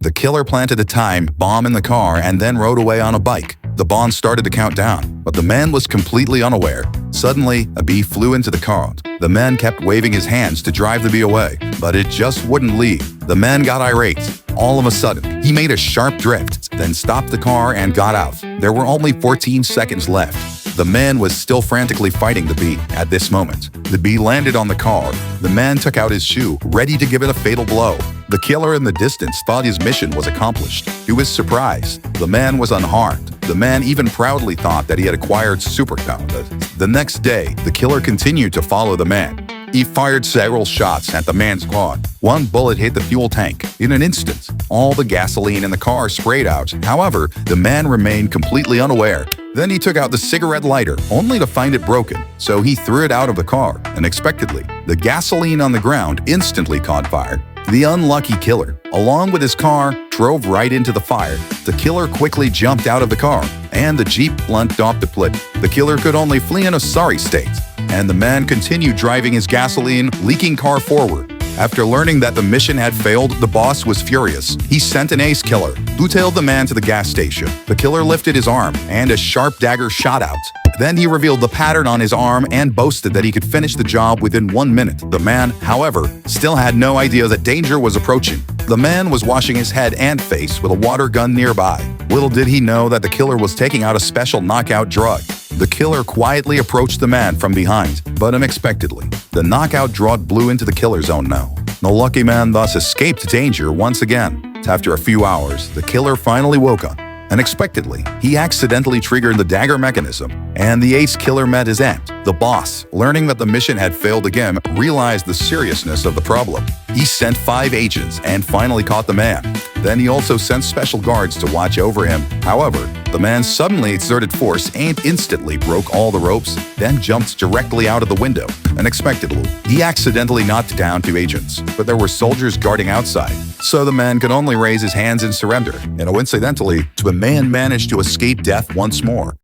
The killer planted a time bomb in the car and then rode away on a bike. The bomb started to count down, but the man was completely unaware. Suddenly, a bee flew into the car. The man kept waving his hands to drive the bee away, but it just wouldn't leave. The man got irate. All of a sudden, he made a sharp drift, then stopped the car and got out. There were only 14 seconds left. The man was still frantically fighting the bee at this moment. The bee landed on the car. The man took out his shoe, ready to give it a fatal blow. The killer in the distance thought his mission was accomplished. To his surprise, the man was unharmed. The man even proudly thought that he had acquired superpowers. The next day, the killer continued to follow the man. He fired several shots at the man's car. One bullet hit the fuel tank. In an instant, all the gasoline in the car sprayed out. However, the man remained completely unaware. Then he took out the cigarette lighter, only to find it broken, so he threw it out of the car. Unexpectedly, the gasoline on the ground instantly caught fire. The unlucky killer, along with his car, drove right into the fire. The killer quickly jumped out of the car, and the Jeep plunged off the cliff. The killer could only flee in a sorry state, and the man continued driving his gasoline-leaking car forward. After learning that the mission had failed, the boss was furious. He sent an ace killer, who tailed the man to the gas station. The killer lifted his arm, and a sharp dagger shot out. Then he revealed the pattern on his arm and boasted that he could finish the job within 1 minute. The man, however, still had no idea that danger was approaching. The man was washing his head and face with a water gun nearby. Little did he know that the killer was taking out a special knockout drug. The killer quietly approached the man from behind, but unexpectedly, the knockout drug blew into the killer's own nose. The lucky man thus escaped danger once again. After a few hours, the killer finally woke up. Unexpectedly, he accidentally triggered the dagger mechanism, and the ace killer met his end. The boss, learning that the mission had failed again, realized the seriousness of the problem. He sent 5 agents and finally caught the man. Then he also sent special guards to watch over him. However, the man suddenly exerted force and instantly broke all the ropes, then jumped directly out of the window. Unexpectedly, he accidentally knocked down 2 agents, but there were soldiers guarding outside, so the man could only raise his hands in surrender. And coincidentally, the man managed to escape death once more.